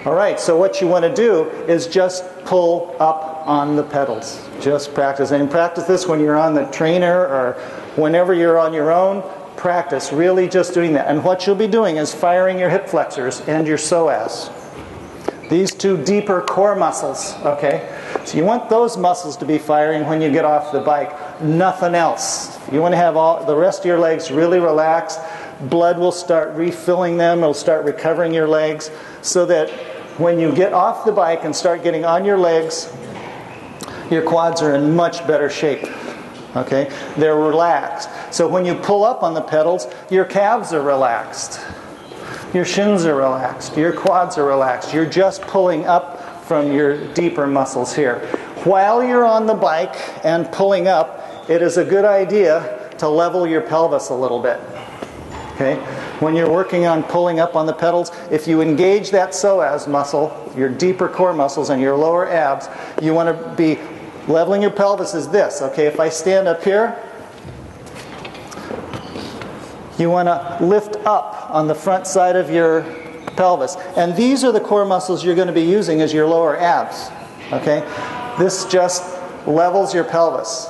All right, so what you want to do is just pull up on the pedals. Just practice. And practice this when you're on the trainer or whenever you're on your own. Practice really just doing that. And what you'll be doing is firing your hip flexors and your psoas. These two deeper core muscles, okay? So you want those muscles to be firing when you get off the bike. Nothing else. You want to have all the rest of your legs really relaxed. Blood will start refilling them. It'll start recovering your legs so that when you get off the bike and start getting on your legs, your quads are in much better shape. Okay? They're relaxed. So when you pull up on the pedals, your calves are relaxed. Your shins are relaxed. Your quads are relaxed. You're just pulling up from your deeper muscles here. While you're on the bike and pulling up, it is a good idea to level your pelvis a little bit. Okay? When you're working on pulling up on the pedals, if you engage that psoas muscle, your deeper core muscles and your lower abs, you want to be leveling your pelvis is this. Okay, if I stand up here, you want to lift up on the front side of your pelvis. And these are the core muscles you're going to be using as your lower abs. Okay? This just levels your pelvis.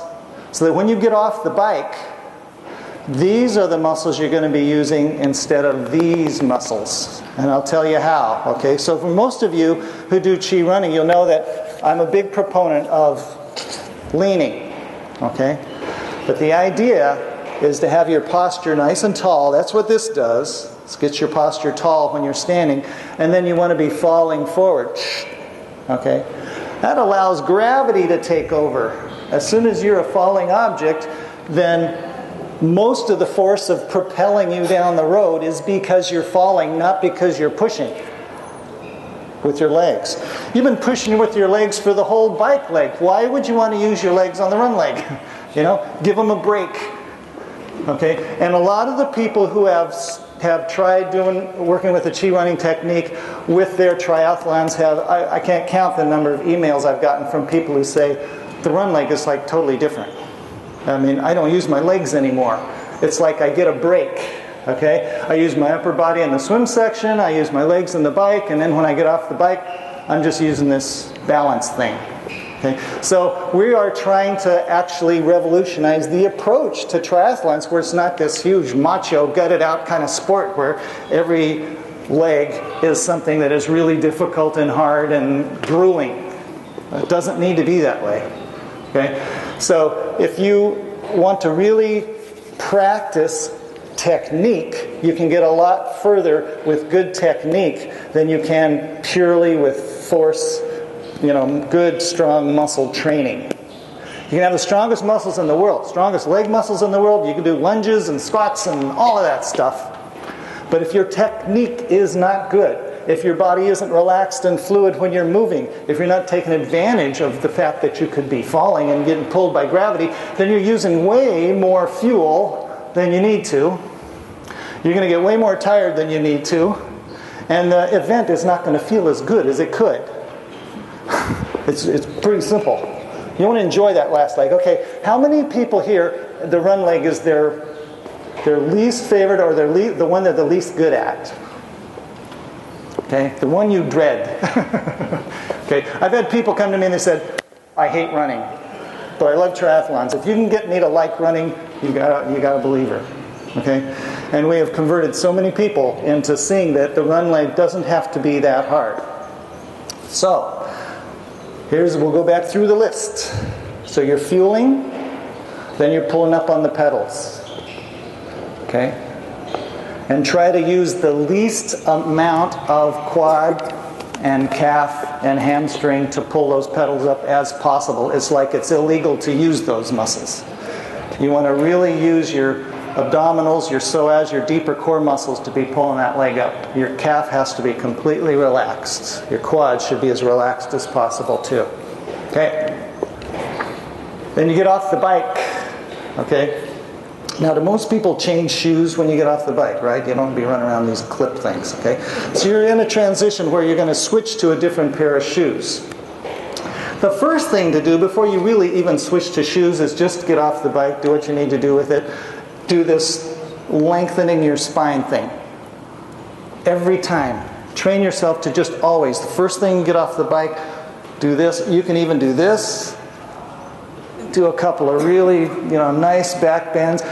So that when you get off the bike, these are the muscles you're going to be using instead of these muscles. And I'll tell you how. Okay? So for most of you who do ChiRunning, you'll know that I'm a big proponent of leaning. Okay? But the idea is to have your posture nice and tall. That's what this does. This gets your posture tall when you're standing. And then you want to be falling forward. Okay? That allows gravity to take over. As soon as you're a falling object, then most of the force of propelling you down the road is because you're falling, not because you're pushing with your legs. You've been pushing with your legs for the whole bike leg. Why would you want to use your legs on the run leg? You know, give them a break. Okay? And a lot of the people who have tried working with the ChiRunning technique with their triathlons I can't count the number of emails I've gotten from people who say, the run leg is like totally different. I mean, I don't use my legs anymore. It's like I get a break. Okay? I use my upper body in the swim section, I use my legs in the bike, and then when I get off the bike, I'm just using this balance thing. Okay? So we are trying to actually revolutionize the approach to triathlons where it's not this huge macho, gutted out kind of sport where every leg is something that is really difficult and hard and grueling. It doesn't need to be that way. Okay? So if you want to really practice technique, you can get a lot further with good technique than you can purely with force, good, strong muscle training. You can have the strongest muscles in the world, strongest leg muscles in the world. You can do lunges and squats and all of that stuff. But if your technique is not good, if your body isn't relaxed and fluid when you're moving, if you're not taking advantage of the fact that you could be falling and getting pulled by gravity, then you're using way more fuel than you need to. You're going to get way more tired than you need to. And the event is not going to feel as good as it could. It's pretty simple. You want to enjoy that last leg. Okay, how many people here, the run leg is their least favorite or the one they're the least good at? Okay, the one you dread. Okay, I've had people come to me and they said, I hate running, but I love triathlons. If you can get me to like running, you got a believer. Okay, and we have converted so many people into seeing that the run leg doesn't have to be that hard. So, we'll go back through the list. So you're fueling, then you're pulling up on the pedals. Okay? And try to use the least amount of quad and calf and hamstring to pull those pedals up as possible. It's like it's illegal to use those muscles. You want to really use your abdominals, your psoas, your deeper core muscles to be pulling that leg up. Your calf has to be completely relaxed. Your quad should be as relaxed as possible too. Okay. Then you get off the bike. Okay. Now, do most people change shoes when you get off the bike, right? You don't be running around these clip things, okay? So you're in a transition where you're going to switch to a different pair of shoes. The first thing to do before you really even switch to shoes is just get off the bike, do what you need to do with it. Do this lengthening your spine thing. Every time. Train yourself to just always, the first thing you get off the bike, do this. You can even do this. Do a couple of really, nice back bends.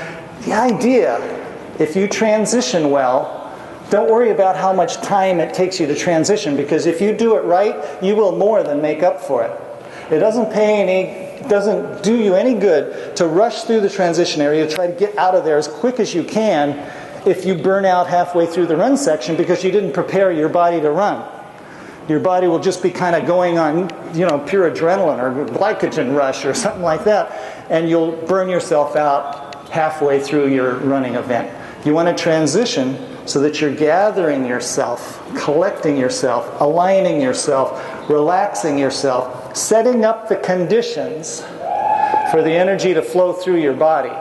The idea, if you transition well, don't worry about how much time it takes you to transition, because if you do it right, you will more than make up for it. It doesn't do you any good to rush through the transition area, try to get out of there as quick as you can if you burn out halfway through the run section because you didn't prepare your body to run. Your body will just be kind of going on, pure adrenaline or glycogen rush or something like that, and you'll burn yourself out halfway through your running event. You want to transition so that you're gathering yourself, collecting yourself, aligning yourself, relaxing yourself, setting up the conditions for the energy to flow through your body.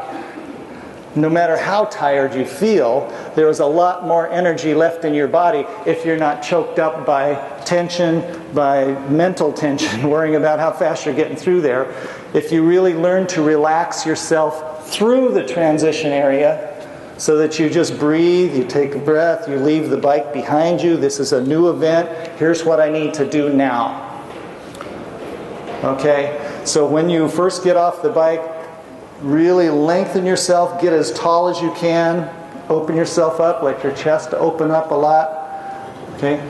No matter how tired you feel, there is a lot more energy left in your body if you're not choked up by tension, by mental tension, worrying about how fast you're getting through there. If you really learn to relax yourself through the transition area so that you just breathe, you take a breath, you leave the bike behind you. This is a new event. Here's what I need to do now. Okay? So when you first get off the bike, really lengthen yourself, get as tall as you can, open yourself up, let your chest open up a lot. Okay?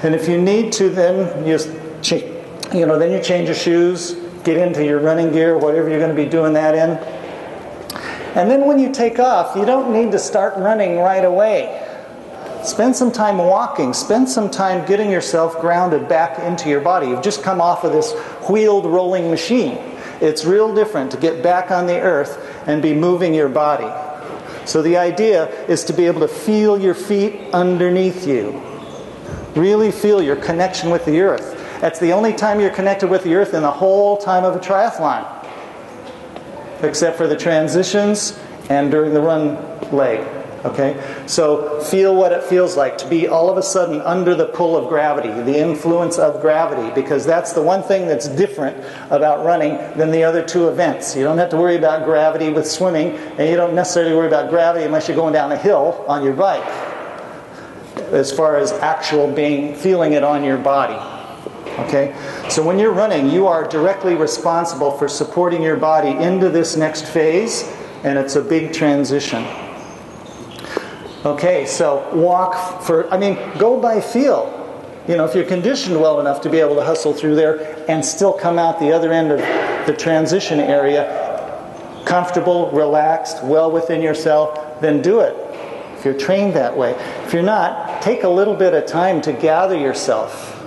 And if you need to, then you change your shoes, get into your running gear, whatever you're going to be doing that in. And then when you take off, you don't need to start running right away. Spend some time walking, spend some time getting yourself grounded back into your body. You've just come off of this wheeled rolling machine. It's real different to get back on the earth and be moving your body. So the idea is to be able to feel your feet underneath you. Really feel your connection with the earth. That's the only time you're connected with the earth in the whole time of a triathlon. Except for the transitions and during the run leg. Okay? So feel what it feels like to be all of a sudden under the pull of gravity, the influence of gravity, because that's the one thing that's different about running than the other two events. You don't have to worry about gravity with swimming, and you don't necessarily worry about gravity unless you're going down a hill on your bike, as far as actual feeling it on your body. Okay? So when you're running, you are directly responsible for supporting your body into this next phase, and it's a big transition. Okay, so go by feel. If you're conditioned well enough to be able to hustle through there and still come out the other end of the transition area, comfortable, relaxed, well within yourself, then do it. If you're trained that way. If you're not, take a little bit of time to gather yourself.